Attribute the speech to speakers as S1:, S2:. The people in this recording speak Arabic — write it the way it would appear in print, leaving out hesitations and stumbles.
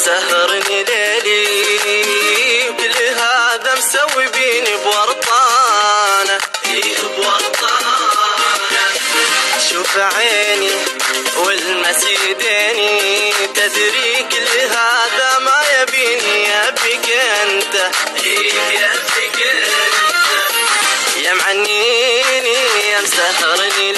S1: مسهرني ليلي، كل هذا مسوي بيني بورطانة، شوف عيني والمس يديني، تدري كل هذا ما يبيني، يبيك انت يا معنيني يا مسهرني